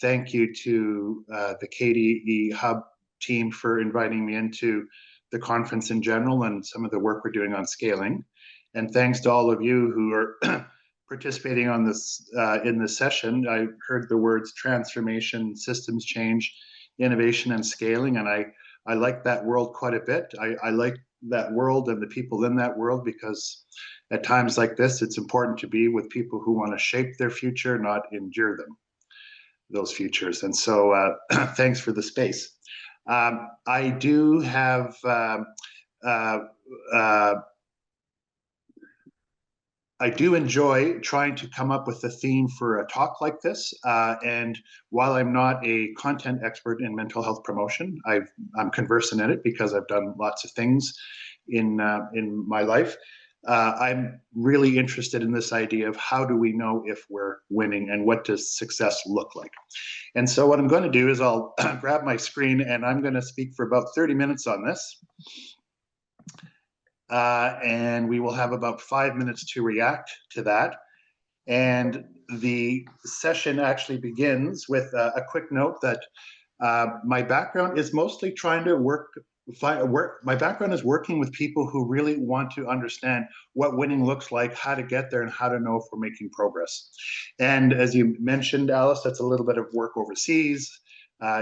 thank you to the KDE Hub team for inviting me into the conference in general and some of the work we're doing on scaling. And thanks to all of you who are participating on this in this session. I heard the words transformation, systems change, innovation, and scaling, and I like that world quite a bit. I like that world and the people in that world because at times like this, it's important to be with people who want to shape their future, not endure those futures. And so thanks for the space. I do have I do enjoy trying to come up with a theme for a talk like this. And while I'm not a content expert in mental health promotion, I'm conversant in it because I've done lots of things in my life. I'm really interested in this idea of how do we know if we're winning and what does success look like. And so what I'm going to do is I'll grab my screen and I'm going to speak for about 30 minutes on this. And we will have about 5 minutes to react to that. And the session actually begins with a quick note that my background is mostly trying to work. My background is working with people who really want to understand what winning looks like, how to get there, and how to know if we're making progress. And as you mentioned, Alice, that's a little bit of work overseas.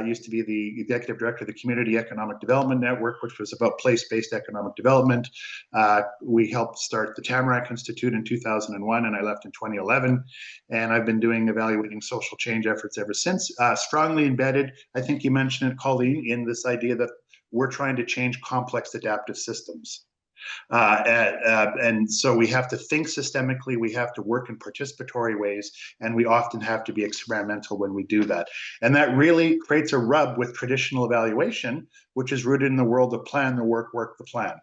Used to be the executive director of the Community Economic Development Network, which was about place-based economic development. We helped start the Tamarack Institute in 2001, and I left in 2011. And I've been doing evaluating social change efforts ever since. Strongly embedded, I think you mentioned it, Colleen, in this idea that we're trying to change complex adaptive systems. And so we have to think systemically, we have to work in participatory ways, and we often have to be experimental when we do that. And that really creates a rub with traditional evaluation, which is rooted in the world of plan the work, work the plan.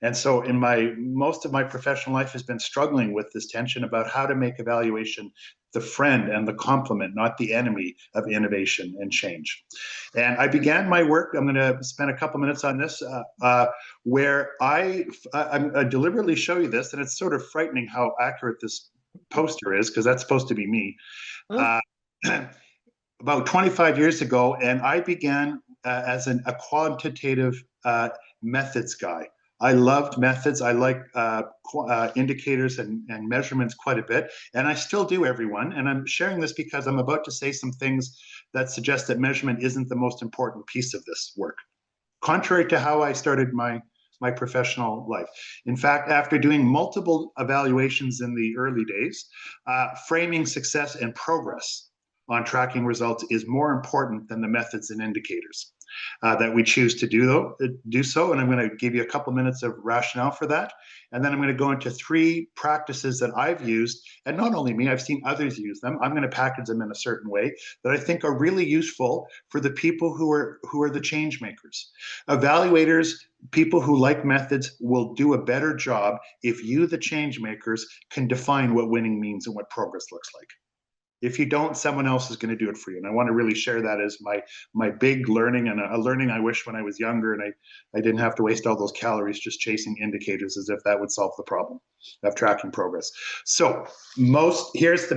And so in most of my professional life has been struggling with this tension about how to make evaluation the friend and the complement, not the enemy of innovation and change. And I began my work, I'm going to spend a couple minutes on this, where I deliberately show you this, and it's sort of frightening how accurate this poster is, because that's supposed to be me. About 25 years ago, and I began as a quantitative methods guy. I loved methods. I like indicators and measurements quite a bit, and I still do, everyone. And I'm sharing this because I'm about to say some things that suggest that measurement isn't the most important piece of this work, contrary to how I started my professional life. In fact, after doing multiple evaluations in the early days, framing success and progress on tracking results is more important than the methods and indicators that we choose to do so. And I'm going to give you a couple minutes of rationale for that. And then I'm going to go into 3 practices that I've used, and not only me, I've seen others use them. I'm going to package them in a certain way that I think are really useful for the people who are the change makers. Evaluators, people who like methods, will do a better job if you, the change makers, can define what winning means and what progress looks like. If you don't, someone else is going to do it for you. And I want to really share that as my big learning, and a learning I wish when I was younger and I didn't have to waste all those calories just chasing indicators as if that would solve the problem of tracking progress. So here's the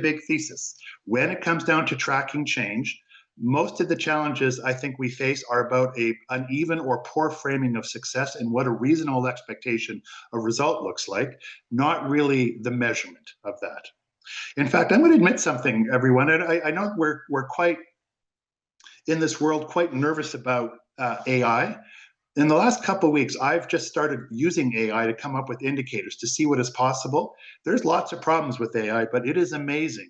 big thesis. When it comes down to tracking change, most of the challenges I think we face are about an uneven or poor framing of success and what a reasonable expectation of result looks like, not really the measurement of that. In fact, I'm going to admit something, everyone. And I know we're quite, in this world, quite nervous about AI. In the last couple of weeks, I've just started using AI to come up with indicators to see what is possible. There's lots of problems with AI, but it is amazing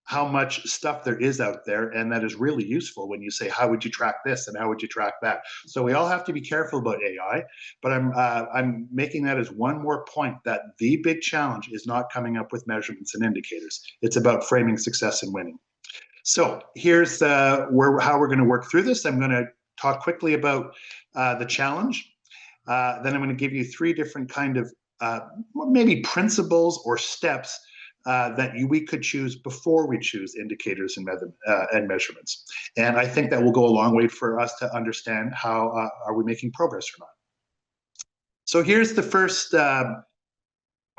how much stuff there is out there, and that is really useful when you say, how would you track this and how would you track that? So we all have to be careful about AI, but I'm making that as one more point that the big challenge is not coming up with measurements and indicators. It's about framing success and winning. So here's how we're going to work through this. I'm going to talk quickly about the challenge. Then I'm going to give you 3 different kind of maybe principles or steps that we could choose before we choose indicators and measurements. And I think that will go a long way for us to understand how are we making progress or not. So here's the first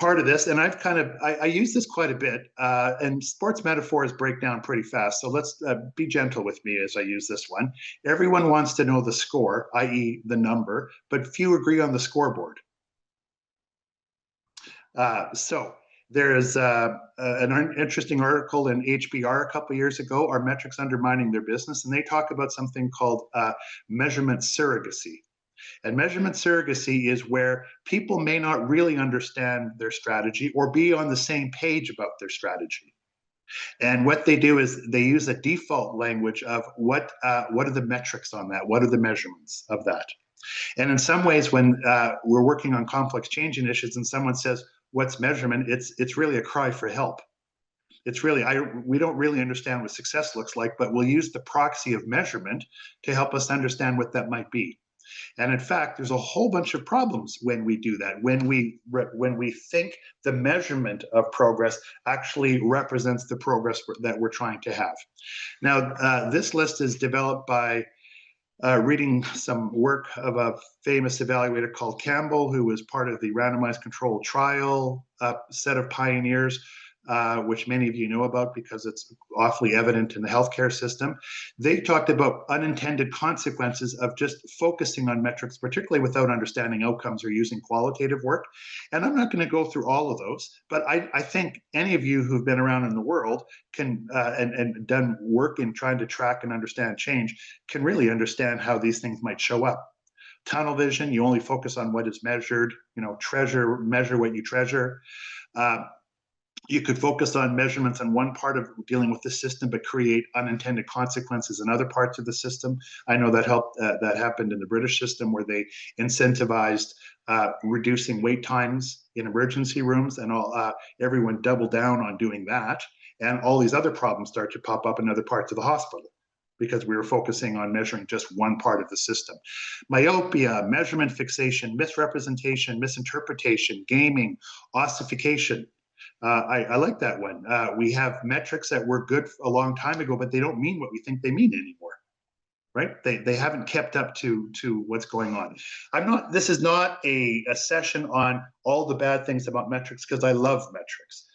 part of this, and I use this quite a bit, and sports metaphors break down pretty fast. So let's be gentle with me as I use this one. Everyone wants to know the score, i.e., the number, but few agree on the scoreboard. So there's an interesting article in HBR a couple of years ago, Are Metrics Undermining Their Business? And they talk about something called measurement surrogacy. And measurement surrogacy is where people may not really understand their strategy or be on the same page about their strategy. And what they do is they use a default language of what are the metrics on that? What are the measurements of that? And in some ways, when we're working on complex change initiatives and someone says, what's measurement? It's really a cry for help. It's really, we don't really understand what success looks like, but we'll use the proxy of measurement to help us understand what that might be. And in fact, there's a whole bunch of problems when we do that, when we think the measurement of progress actually represents the progress that we're trying to have. Now, this list is developed by reading some work of a famous evaluator called Campbell, who was part of the randomized controlled trial set of pioneers, which many of you know about because it's awfully evident in the healthcare system. They talked about unintended consequences of just focusing on metrics, particularly without understanding outcomes or using qualitative work. And I'm not going to go through all of those, but I think any of you who've been around in the world can and done work in trying to track and understand change can really understand how these things might show up. Tunnel vision, you only focus on what is measured, measure what you treasure. You could focus on measurements on one part of dealing with the system, but create unintended consequences in other parts of the system. I know that that happened in the British system where they incentivized reducing wait times in emergency rooms, and everyone doubled down on doing that. And all these other problems start to pop up in other parts of the hospital because we were focusing on measuring just one part of the system. Myopia, measurement fixation, misrepresentation, misinterpretation, gaming, ossification. I like that one. We have metrics that were good a long time ago, but they don't mean what we think they mean anymore, right? They haven't kept up to what's going on. This is not a session on all the bad things about metrics, because I love metrics.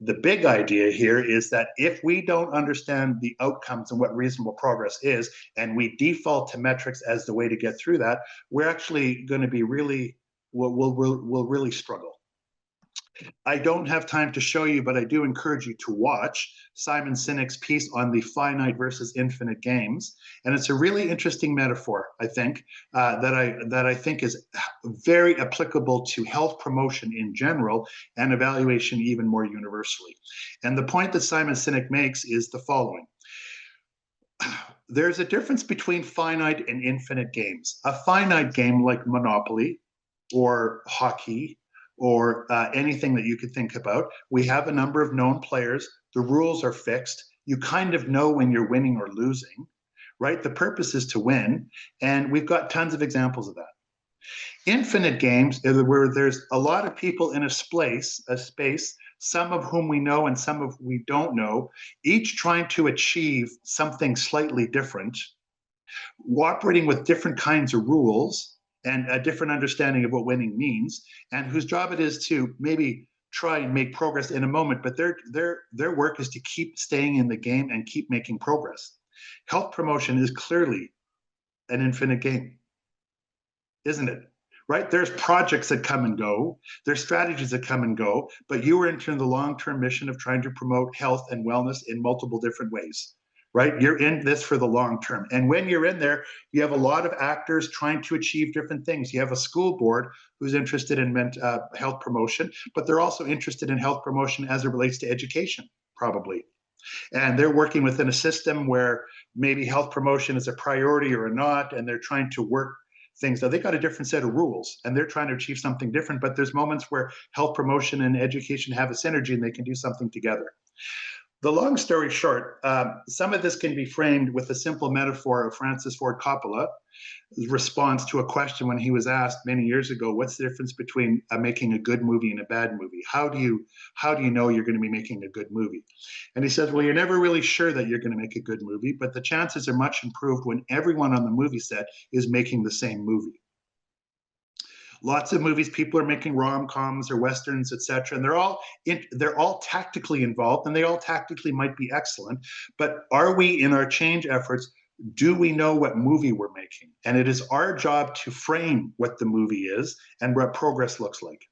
The big idea here is that if we don't understand the outcomes and what reasonable progress is, and we default to metrics as the way to get through that, we're actually going to be we'll really struggle. I don't have time to show you, but I do encourage you to watch Simon Sinek's piece on the finite versus infinite games. And it's a really interesting metaphor, I think, that I think is very applicable to health promotion in general and evaluation even more universally. And the point that Simon Sinek makes is the following. There's a difference between finite and infinite games. A finite game like Monopoly or hockey or anything that you could think about. We have a number of known players. The rules are fixed. You kind of know when you're winning or losing, right? The purpose is to win. And we've got tons of examples of that. Infinite games, where there's a lot of people in a space, some of whom we know and some of we don't know, each trying to achieve something slightly different, operating with different kinds of rules, and a different understanding of what winning means, and whose job it is to maybe try and make progress in a moment, but their work is to keep staying in the game and keep making progress. Health promotion is clearly an infinite game, isn't it? Right? There's projects that come and go, there's strategies that come and go, but you are into the long-term mission of trying to promote health and wellness in multiple different ways. Right? You're in this for the long term. And when you're in there, you have a lot of actors trying to achieve different things. You have a school board who's interested in health promotion, but they're also interested in health promotion as it relates to education, probably. And they're working within a system where maybe health promotion is a priority or not, and they're trying to work things. Now, they've got a different set of rules, and they're trying to achieve something different, but there's moments where health promotion and education have a synergy, and they can do something together. The long story short, some of this can be framed with a simple metaphor of Francis Ford Coppola's response to a question when he was asked many years ago, what's the difference between making a good movie and a bad movie? How do you know you're going to be making a good movie? And he says, well, you're never really sure that you're going to make a good movie, but the chances are much improved when everyone on the movie set is making the same movie. Lots of movies, people are making rom-coms or westerns, etc., and they're all tactically involved, and they all tactically might be excellent. But are we, in our change efforts, do we know what movie we're making? And it is our job to frame what the movie is and what progress looks like.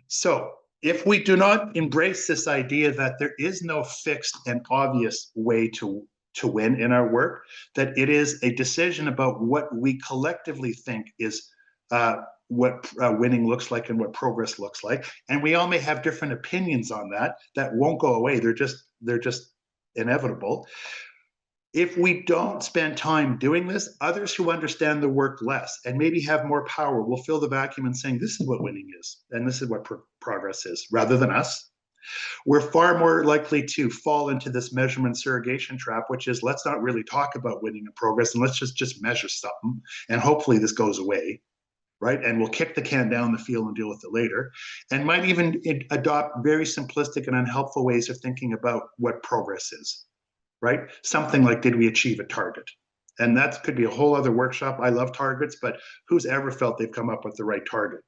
So if we do not embrace this idea that there is no fixed and obvious way to win in our work, that it is a decision about what we collectively think is what winning looks like and what progress looks like, and we all may have different opinions on that. That won't go away. They're just inevitable. If we don't spend time doing this, others who understand the work less and maybe have more power will fill the vacuum in saying, this is what winning is, and this is what progress is, rather than us. We're far more likely to fall into this measurement surrogation trap, which is, let's not really talk about winning and progress, and let's just measure something, and hopefully this goes away, right? And we'll kick the can down the field and deal with it later, and might even adopt very simplistic and unhelpful ways of thinking about what progress is. Right? Something like, did we achieve a target? And that could be a whole other workshop. I love targets, but who's ever felt they've come up with the right target?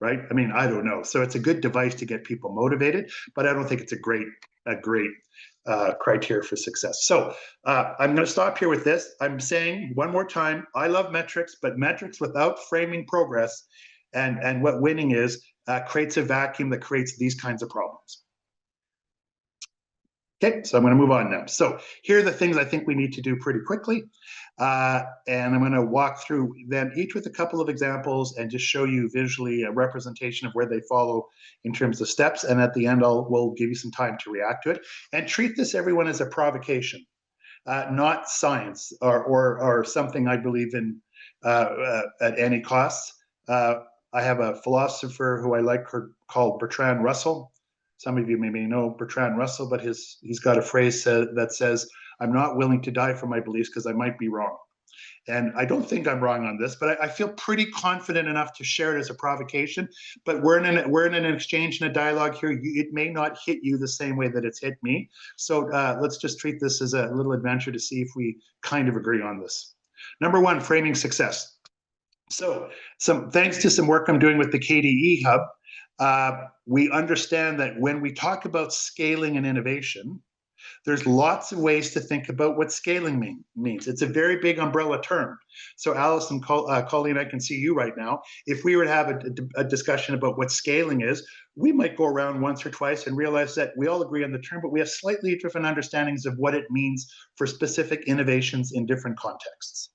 Right? I mean, I don't know. So it's a good device to get people motivated, but I don't think it's a great criteria for success. So I'm going to stop here with this. I'm saying one more time, I love metrics, but metrics without framing progress and what winning is creates a vacuum that creates these kinds of problems. Okay, so I'm going to move on now. So here are the things I think we need to do pretty quickly. And I'm going to walk through them each with a couple of examples and just show you visually a representation of where they follow in terms of steps. And at the end, we'll give you some time to react to it. And treat this, everyone, as a provocation, not science or something I believe in at any cost. I have a philosopher who I like called Bertrand Russell. Some of you may know Bertrand Russell, but he's got a phrase that says, I'm not willing to die for my beliefs because I might be wrong. And I don't think I'm wrong on this, but I feel pretty confident enough to share it as a provocation. But we're in an exchange and a dialogue here. It may not hit you the same way that it's hit me. So let's just treat this as a little adventure to see if we kind of agree on this. Number one, framing success. So thanks to some work I'm doing with the KDE Hub, we understand that when we talk about scaling and innovation, there's lots of ways to think about what scaling means. It's a very big umbrella term. So Alison, Colleen, I can see you right now. If we were to have a discussion about what scaling is, we might go around once or twice and realize that we all agree on the term, but we have slightly different understandings of what it means for specific innovations in different contexts,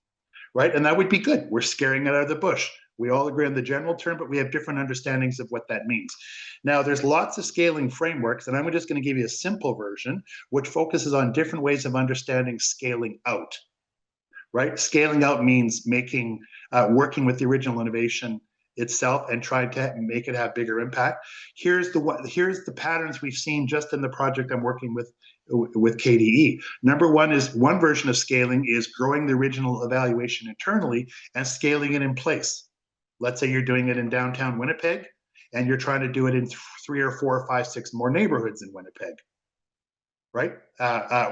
right? And that would be good. We're scaring it out of the bush. We all agree on the general term, but we have different understandings of what that means. Now, there's lots of scaling frameworks, and I'm just going to give you a simple version, which focuses on different ways of understanding scaling out, right? Scaling out means working with the original innovation itself and trying to make it have bigger impact. Here's the patterns we've seen just in the project I'm working with KDE. Number one version of scaling is growing the original evaluation internally and scaling it in place. Let's say you're doing it in downtown Winnipeg and you're trying to do it in 3 or 4 or 5, 6 more neighborhoods in Winnipeg, right?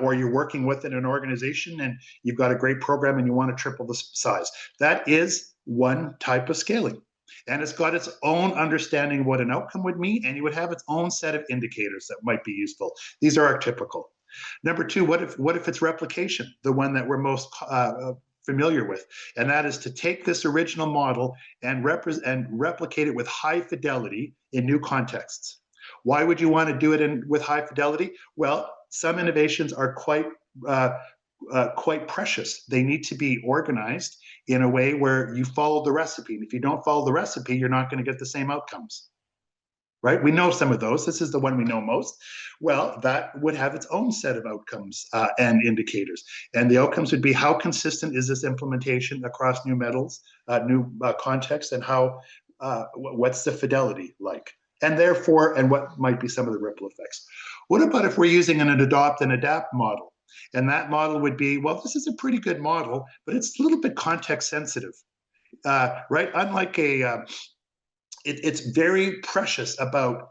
Or you're working within an organization and you've got a great program and you want to triple the size. That is one type of scaling. And it's got its own understanding of what an outcome would mean, and you would have its own set of indicators that might be useful. These are archetypical. Number two, what if it's replication, the one that we're most familiar with, and that is to take this original model and replicate it with high fidelity in new contexts. Why would you want to do it with high fidelity? Well, some innovations are quite precious. They need to be organized in a way where you follow the recipe. And if you don't follow the recipe, you're not going to get the same outcomes. Right? We know some of those. This is the one we know most. Well, that would have its own set of outcomes and indicators. And the outcomes would be, how consistent is this implementation across new metals, new contexts, and what's the fidelity like? And therefore, and what might be some of the ripple effects. What about if we're using an adopt and adapt model? And that model would be, well, this is a pretty good model, but it's a little bit context sensitive, right? Unlike it's very precious about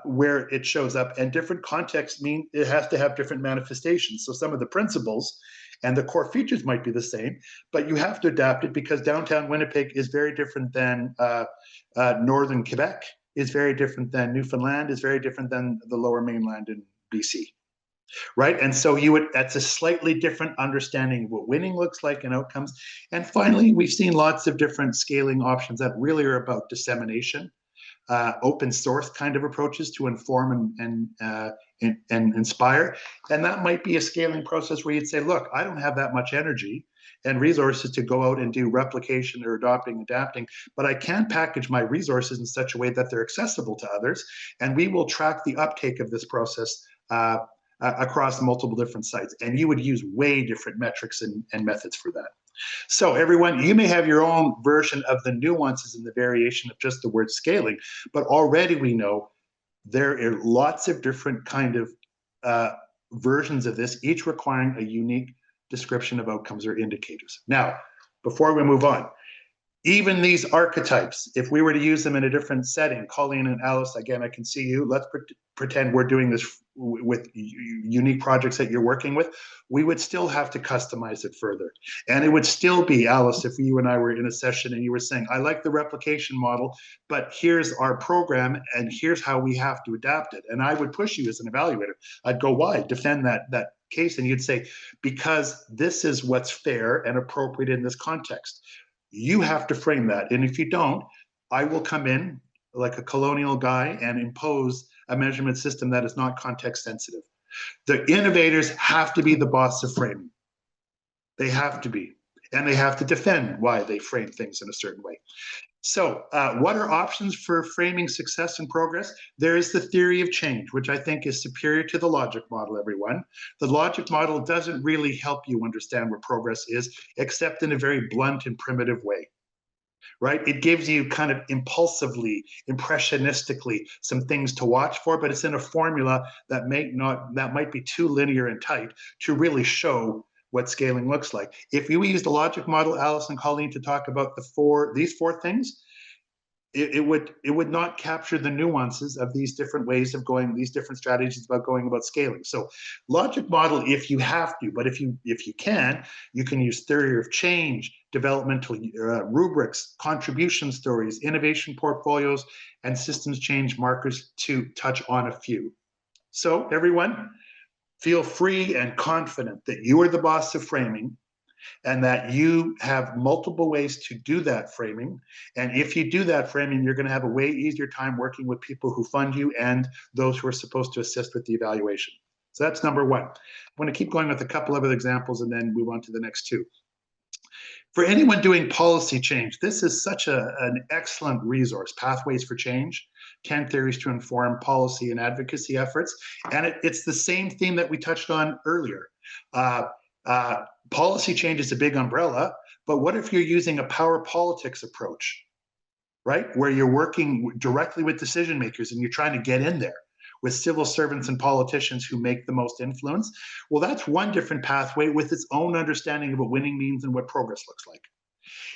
where it shows up, and different contexts mean it has to have different manifestations. So some of the principles And the core features might be the same, but you have to adapt it because downtown Winnipeg is very different than northern Quebec, is very different than Newfoundland, is very different than the lower mainland in BC. Right. And so that's a slightly different understanding of what winning looks like and outcomes. And finally, we've seen lots of different scaling options that really are about dissemination, open source kind of approaches to inform and inspire. And that might be a scaling process where you'd say, look, I don't have that much energy and resources to go out and do replication or adapting, but I can package my resources in such a way that they're accessible to others. And we will track the uptake of this process across multiple different sites. And you would use way different metrics and methods for that. So everyone, you may have your own version of the nuances and the variation of just the word scaling, but already we know there are lots of different kind of versions of this, each requiring a unique description of outcomes or indicators. Now, before we move on, even these archetypes, if we were to use them in a different setting, Colleen and Alice, again, I can see you. Let's pretend we're doing this with unique projects that you're working with. We would still have to customize it further. And it would still be, Alice, if you and I were in a session and you were saying, I like the replication model, but here's our program and here's how we have to adapt it. And I would push you as an evaluator. I'd go, why? Defend that case. And you'd say, because this is what's fair and appropriate in this context. You have to frame that. And if you don't, I will come in like a colonial guy and impose a measurement system that is not context sensitive. The innovators have to be the boss of framing. They have to be. And they have to defend why they frame things in a certain way. So what are options for framing success and progress? There is the theory of change, which I think is superior to the logic model, everyone. The logic model doesn't really help you understand what progress is, except in a very blunt and primitive way, right? It gives you kind of impulsively, impressionistically, some things to watch for, but it's in a formula that might be too linear and tight to really show what scaling looks like. If you use the logic model, Alice and Colleen, to talk about these four things, it would not capture the nuances of these different ways of going, these different strategies about going about scaling. So logic model, if you have to, but if you can, you can use theory of change, developmental rubrics, contribution stories, innovation portfolios, and systems change markers, to touch on a few. So everyone, feel free and confident that you are the boss of framing and that you have multiple ways to do that framing. And if you do that framing, you're going to have a way easier time working with people who fund you and those who are supposed to assist with the evaluation. So that's number one. I'm going to keep going with a couple of other examples and then move on to the next two. For anyone doing policy change, this is such an excellent resource, Pathways for Change, 10 Theories to Inform Policy and Advocacy Efforts. And it's the same theme that we touched on earlier. Policy change is a big umbrella, but what if you're using a power politics approach, right? Where you're working directly with decision makers and you're trying to get in there with civil servants and politicians who make the most influence. Well, that's one different pathway with its own understanding of what winning means and what progress looks like.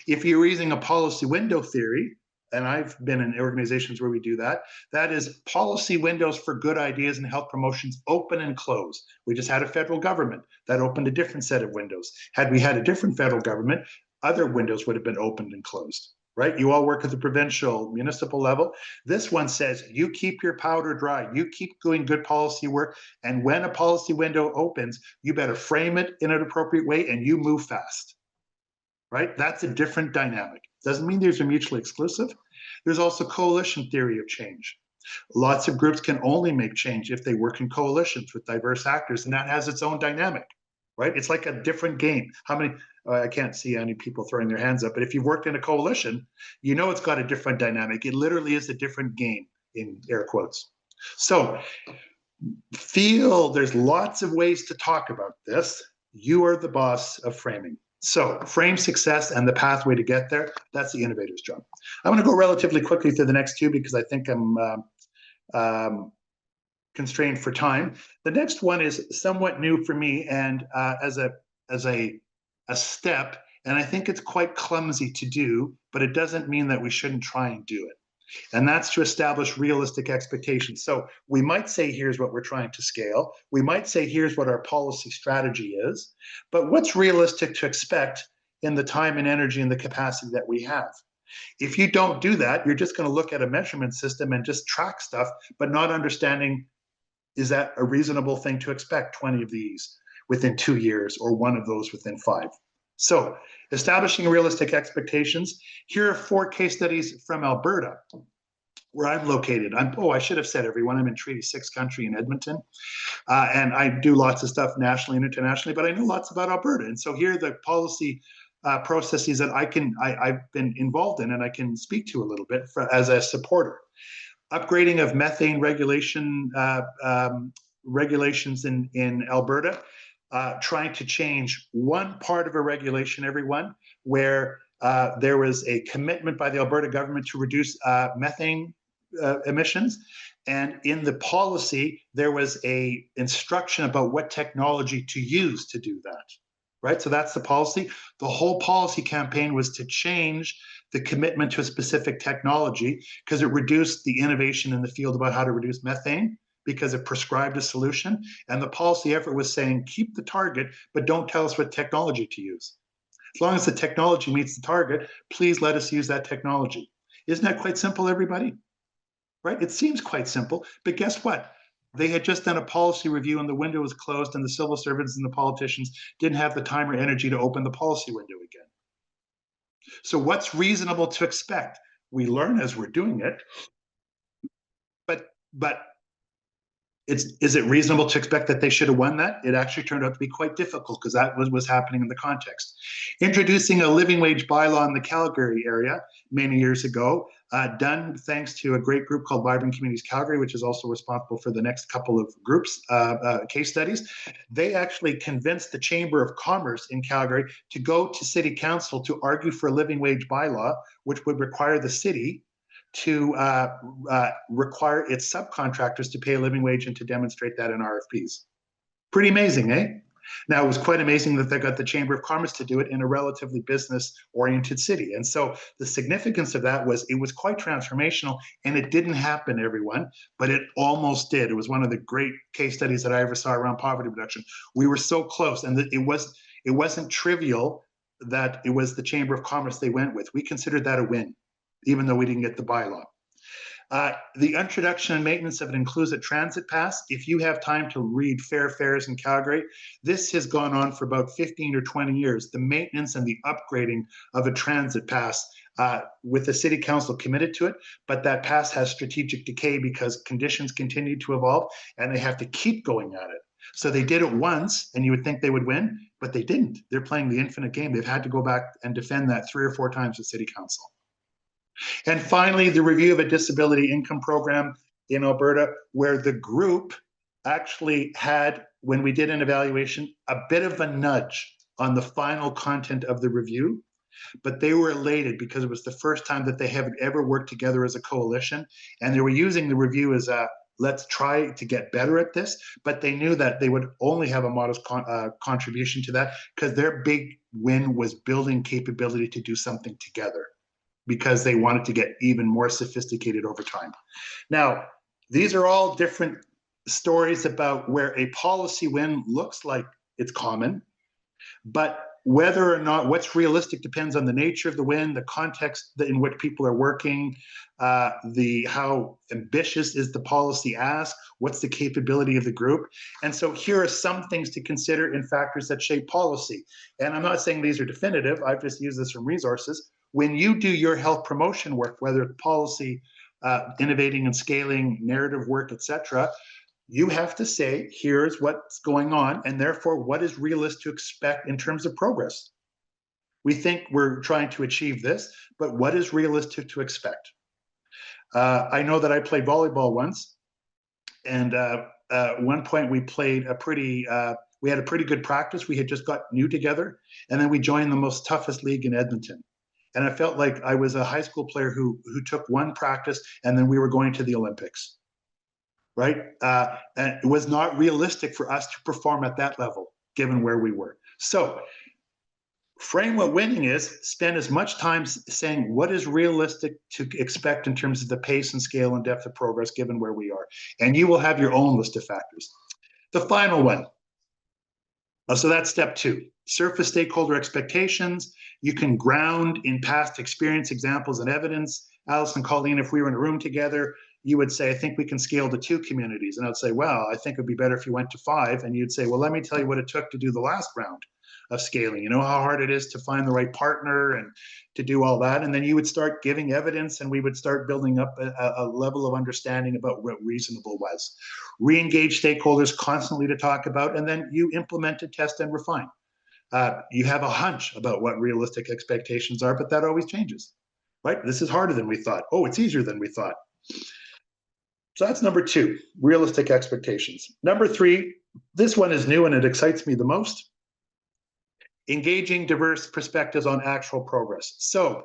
If you're using a policy window theory, and I've been in organizations where we do that, that is policy windows for good ideas and health promotions open and close. We just had a federal government that opened a different set of windows. Had we had a different federal government, other windows would have been opened and closed, right? You all work at the provincial, municipal level. This one says you keep your powder dry, you keep doing good policy work, and when a policy window opens, you better frame it in an appropriate way and you move fast, right? That's a different dynamic. Doesn't mean these are mutually exclusive. There's also coalition theory of change. Lots of groups can only make change if they work in coalitions with diverse actors, and that has its own dynamic, right? It's like a different game. How many, I can't see any people throwing their hands up, but if you've worked in a coalition, you know it's got a different dynamic. It literally is a different game, in air quotes. So feel there's lots of ways to talk about this. You are the boss of framing. So frame success and the pathway to get there, that's the innovator's job. I'm going to go relatively quickly through the next two because I think I'm constrained for time. The next one is somewhat new for me and as a step, and I think it's quite clumsy to do, but it doesn't mean that we shouldn't try and do it. And that's to establish realistic expectations. So we might say, here's what we're trying to scale. We might say, here's what our policy strategy is. But what's realistic to expect in the time and energy and the capacity that we have? If you don't do that, you're just going to look at a measurement system and just track stuff, but not understanding, is that a reasonable thing to expect 20 of these within 2 years or one of those within 5? So establishing realistic expectations. Here are 4 case studies from Alberta, where I'm located. I should have said, everyone, I'm in Treaty 6 country in Edmonton. And I do lots of stuff nationally and internationally, but I know lots about Alberta. And so here are the policy processes that I've been involved in and I can speak to a little bit as a supporter. Upgrading of methane regulations in Alberta, trying to change one part of a regulation, everyone, where there was a commitment by the Alberta government to reduce methane emissions. And in the policy, there was a instruction about what technology to use to do that, right? So that's the policy. The whole policy campaign was to change the commitment to a specific technology because it reduced the innovation in the field about how to reduce methane because it prescribed a solution. And the policy effort was saying, keep the target, but don't tell us what technology to use. As long as the technology meets the target, please let us use that technology. Isn't that quite simple, everybody? Right? It seems quite simple, but guess what? They had just done a policy review and the window was closed and the civil servants and the politicians didn't have the time or energy to open the policy window again. So what's reasonable to expect? We learn as we're doing it, but is it reasonable to expect that they should have won that? It actually turned out to be quite difficult because that was happening in the context. Introducing a living wage bylaw in the Calgary area many years ago, done thanks to a great group called Vibrant Communities Calgary, which is also responsible for the next couple of groups, case studies. They actually convinced the Chamber of Commerce in Calgary to go to City Council to argue for a living wage bylaw, which would require the city to require its subcontractors to pay a living wage and to demonstrate that in RFPs. Pretty amazing, eh? Now, it was quite amazing that they got the Chamber of Commerce to do it in a relatively business-oriented city. And so the significance of that was it was quite transformational, and it didn't happen, everyone, but it almost did. It was one of the great case studies that I ever saw around poverty reduction. We were so close, and it wasn't trivial that it was the Chamber of Commerce they went with. We considered that a win, even though we didn't get the bylaw. The introduction and maintenance of an inclusive transit pass. If you have time to read Fair Fares in Calgary, this has gone on for about 15 or 20 years. The maintenance and the upgrading of a transit pass with the city council committed to it, but that pass has strategic decay because conditions continue to evolve and they have to keep going at it. So they did it once and you would think they would win, but they didn't. They're playing the infinite game. They've had to go back and defend that 3 or 4 times with city council. And finally, the review of a disability income program in Alberta, where the group actually had, when we did an evaluation, a bit of a nudge on the final content of the review, but they were elated because it was the first time that they have ever worked together as a coalition, and they were using the review as a let's try to get better at this, but they knew that they would only have a modest contribution to that because their big win was building capability to do something together, because they wanted to get even more sophisticated over time. Now, these are all different stories about where a policy win looks like it's common, but whether or not what's realistic depends on the nature of the win, the context in which people are working, how ambitious is the policy ask, what's the capability of the group. And so here are some things to consider in factors that shape policy. And I'm not saying these are definitive, I've just used this from resources. When you do your health promotion work, whether it's policy, innovating and scaling, narrative work, etc., you have to say, here's what's going on, and therefore what is realistic to expect in terms of progress. We think we're trying to achieve this, but what is realistic to expect? I know that I played volleyball once, and at one point we played we had a pretty good practice. We had just got new together, and then we joined the most toughest league in Edmonton. And I felt like I was a high school player who took one practice and then we were going to the Olympics, right? And it was not realistic for us to perform at that level, given where we were. So Frame what winning is, spend as much time saying what is realistic to expect in terms of the pace and scale and depth of progress given where we are. And you will have your own list of factors. The final one. So that's step two. Surface stakeholder expectations. You can ground in past experience, examples, and evidence. Alice and Colleen, if we were in a room together, you would say, I think we can scale to 2 communities. And I'd say, well, I think it would be better if you went to 5. And you'd say, well, let me tell you what it took to do the last round of scaling. You know how hard it is to find the right partner and to do all that. And then you would start giving evidence, and we would start building up a level of understanding about what reasonable was. Re-engage stakeholders constantly to talk about, and then you implement it, test, and refine. You have a hunch about what realistic expectations are, but that always changes, right? This is harder than we thought. Oh, it's easier than we thought. So that's number 2, realistic expectations. Number 3, this one is new and it excites me the most. Engaging diverse perspectives on actual progress. So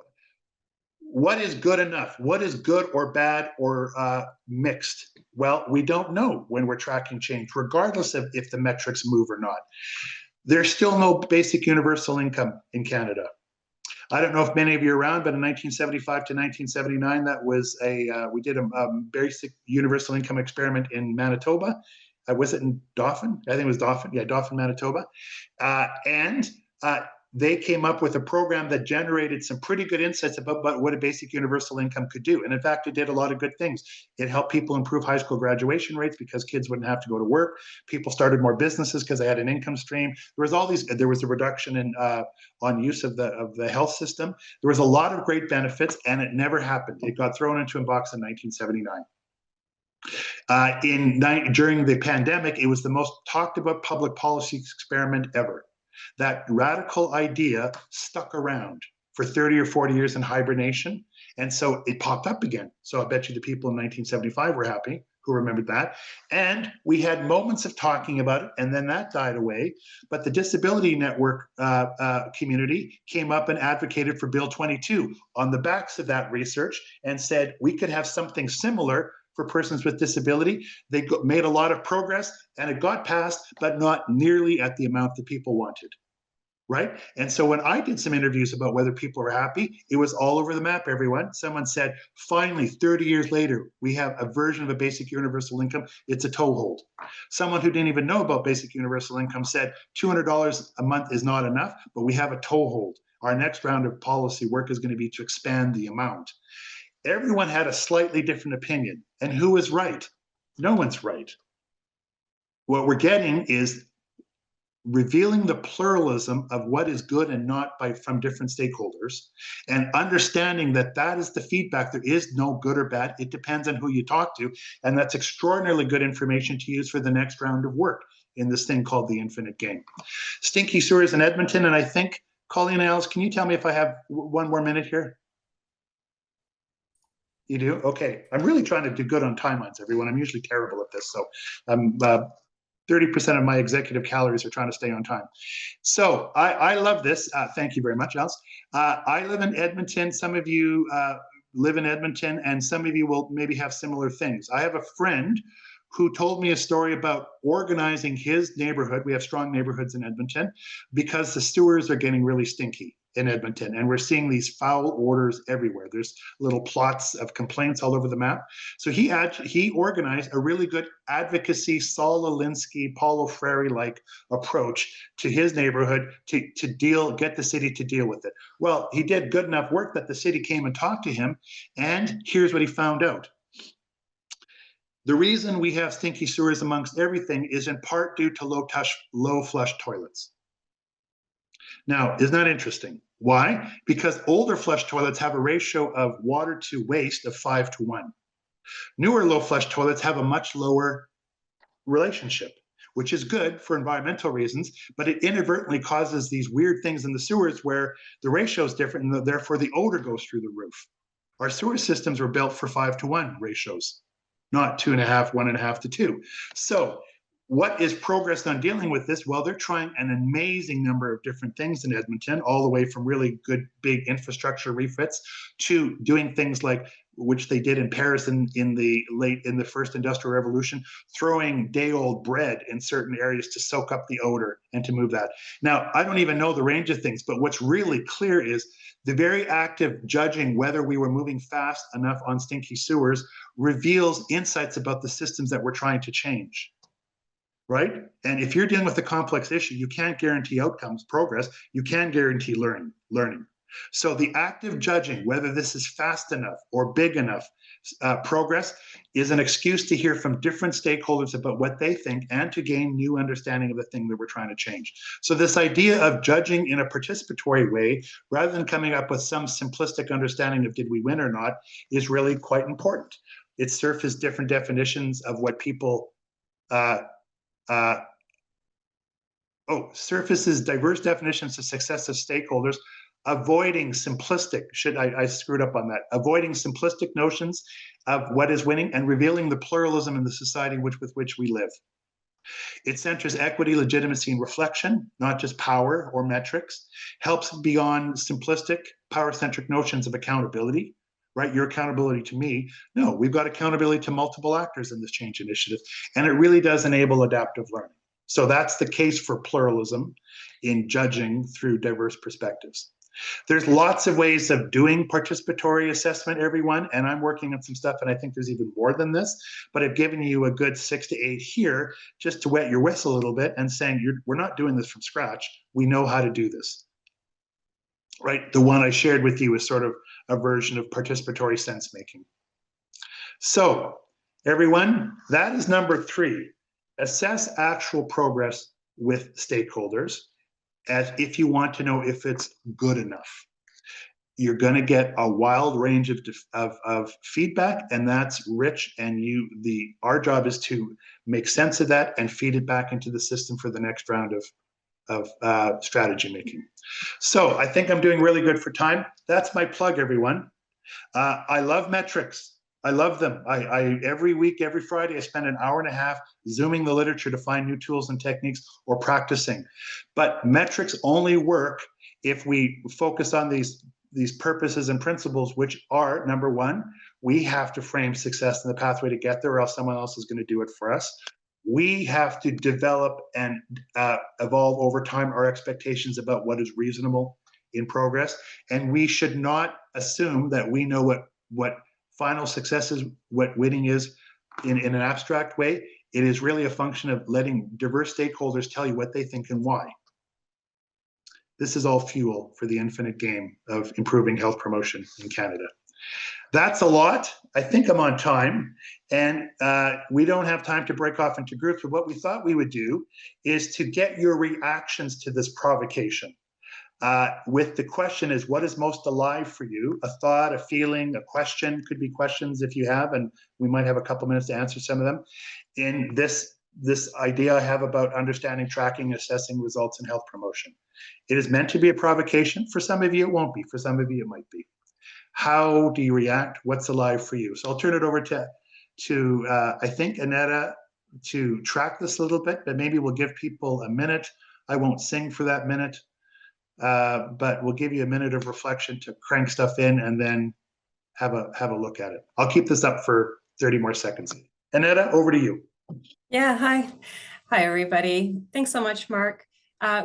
what is good enough? What is good or bad or mixed? Well, we don't know when we're tracking change, regardless of if the metrics move or not. There's still no basic universal income in Canada. I don't know if many of you are around, but in 1975 to 1979, that was we did a basic universal income experiment in Manitoba. Was it in Dauphin? I think it was Dauphin. Yeah, Dauphin, Manitoba. And they came up with a program that generated some pretty good insights about what a basic universal income could do. And in fact, it did a lot of good things. It helped people improve high school graduation rates because kids wouldn't have to go to work. People started more businesses because they had an income stream. There was a reduction in on use of the health system. There was a lot of great benefits, and it never happened. It got thrown into a box in 1979. During the pandemic, it was the most talked about public policy experiment ever. That radical idea stuck around for 30 or 40 years in hibernation. And so it popped up again. So I bet you the people in 1975 were happy who remembered that. And we had moments of talking about it, and then that died away. But the Disability Network community came up and advocated for Bill 22 on the backs of that research and said we could have something similar for persons with disability. They made a lot of progress, and it got passed, but not nearly at the amount that people wanted, right? And so when I did some interviews about whether people were happy, it was all over the map, everyone. Someone said, finally, 30 years later, we have a version of a basic universal income. It's a toehold. Someone who didn't even know about basic universal income said, $200 a month is not enough, but we have a toehold. Our next round of policy work is going to be to expand the amount. Everyone had a slightly different opinion. And who is right? No one's right. What we're getting is revealing the pluralism of what is good and not from different stakeholders, and understanding that that is the feedback. There is no good or bad. It depends on who you talk to. And that's extraordinarily good information to use for the next round of work in this thing called the infinite game. Stinky sewers in Edmonton. And I think, Colleen and Alice, can you tell me if I have one more minute here? You do? Okay. I'm really trying to do good on timelines, everyone. I'm usually terrible at this. So I'm 30% of my executive calories are trying to stay on time. So I love this. Thank you very much, Alice. I live in Edmonton. Some of you live in Edmonton, and some of you will maybe have similar things. I have a friend who told me a story about organizing his neighborhood. We have strong neighborhoods in Edmonton because the sewers are getting really stinky in Edmonton, and we're seeing these foul orders everywhere. There's little plots of complaints all over the map. So he organized a really good advocacy, Saul Alinsky, Paulo Freire-like approach to his neighborhood to get the city to deal with it. Well, he did good enough work that the city came and talked to him, and here's what he found out. The reason we have stinky sewers amongst everything is in part due to low flush toilets. Now, isn't that interesting? Why? Because older flush toilets have a ratio of water to waste of 5:1. Newer low flush toilets have a much lower relationship, which is good for environmental reasons, but it inadvertently causes these weird things in the sewers where the ratio is different, and therefore the odor goes through the roof. Our sewer systems were built for 5:1 ratios, not 2.5, 1.5 to 2. So what is progress on dealing with this? Well, they're trying an amazing number of different things in Edmonton, all the way from really good big infrastructure refits to doing things like which they did in Paris in the first industrial revolution, throwing day-old bread in certain areas to soak up the odor and to move that. Now, I don't even know the range of things, but what's really clear is the very act of judging whether we were moving fast enough on stinky sewers reveals insights about the systems that we're trying to change. Right? And if you're dealing with a complex issue, you can't guarantee outcomes, progress. You can guarantee learning. So the act of judging whether this is fast enough or big enough progress is an excuse to hear from different stakeholders about what they think and to gain new understanding of the thing that we're trying to change. So this idea of judging in a participatory way, rather than coming up with some simplistic understanding of did we win or not, is really quite important. It surfaces different definitions of what people surfaces diverse definitions of success of stakeholders, avoiding simplistic, I screwed up on that, avoiding simplistic notions of what is winning and revealing the pluralism in the society with which we live. It centers equity, legitimacy, and reflection, not just power or metrics, helps beyond simplistic, power-centric notions of accountability, right? Your accountability to me. No, we've got accountability to multiple actors in this change initiative, and it really does enable adaptive learning. So that's the case for pluralism in judging through diverse perspectives. There's lots of ways of doing participatory assessment, everyone, and I'm working on some stuff, and I think there's even more than this, but I've given you a good 6 to 8 here just to wet your whistle a little bit and saying we're not doing this from scratch. We know how to do this. Right? The one I shared with you is sort of a version of participatory sense making. So, everyone, that is number 3. Assess actual progress with stakeholders as if you want to know if it's good enough. You're going to get a wild range of feedback, and that's rich. And our job is to make sense of that and feed it back into the system for the next round of strategy making. So I think I'm doing really good for time. That's my plug, everyone. I love metrics. I love them. I every week, every Friday, I spend an hour and a half zooming the literature to find new tools and techniques or practicing. But metrics only work if we focus on these purposes and principles, which are, number 1, we have to frame success in the pathway to get there, or else someone else is going to do it for us. We have to develop and evolve over time our expectations about what is reasonable in progress. And we should not assume that we know what final success is, what winning is in an abstract way. It is really a function of letting diverse stakeholders tell you what they think and why. This is all fuel for the infinite game of improving health promotion in Canada. That's a lot. I think I'm on time, and we don't have time to break off into groups, but what we thought we would do is to get your reactions to this provocation. With the question is, what is most alive for you? A thought, a feeling, a question, could be questions if you have, and we might have a couple minutes to answer some of them. In this idea I have about understanding, tracking, assessing results in health promotion. It is meant to be a provocation. For some of you, it won't be. For some of you, it might be. How do you react? What's alive for you? So I'll turn it over to I think, Annetta, to track this a little bit, but maybe we'll give people a minute. I won't sing for that minute. But we'll give you a minute of reflection to crank stuff in and then have a look at it. I'll keep this up for 30 more seconds. Annetta, over to you. Yeah, hi. Hi, everybody. Thanks so much, Mark.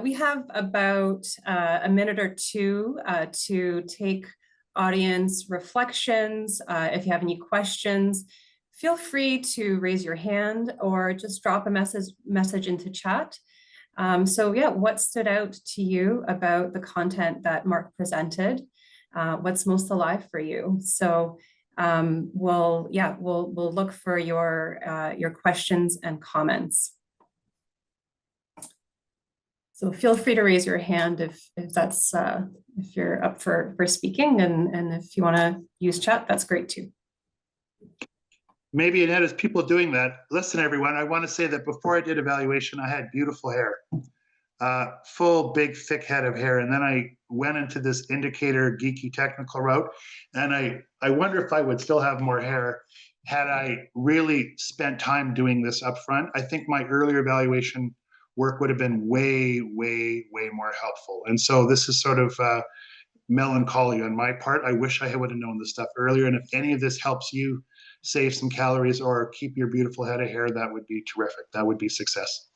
We have about a minute or two to take audience reflections. If you have any questions, feel free to raise your hand or just drop a message into chat. So yeah, what stood out to you about the content that Mark presented? What's most alive for you? So we'll look for your questions and comments. So feel free to raise your hand if that's if you're up for speaking, and if you want to use chat, that's great too. Maybe, Annette, as people doing that, listen, everyone, I want to say that before I did evaluation, I had beautiful hair, full, big, thick head of hair. And then I went into this indicator, geeky, technical route. And I wonder if I would still have more hair had I really spent time doing this up front. I think my earlier evaluation work would have been way, way, way more helpful. And so this is sort of melancholy on my part. I wish I would have known this stuff earlier. And if any of this helps you save some calories or keep your beautiful head of hair, that would be terrific. That would be success.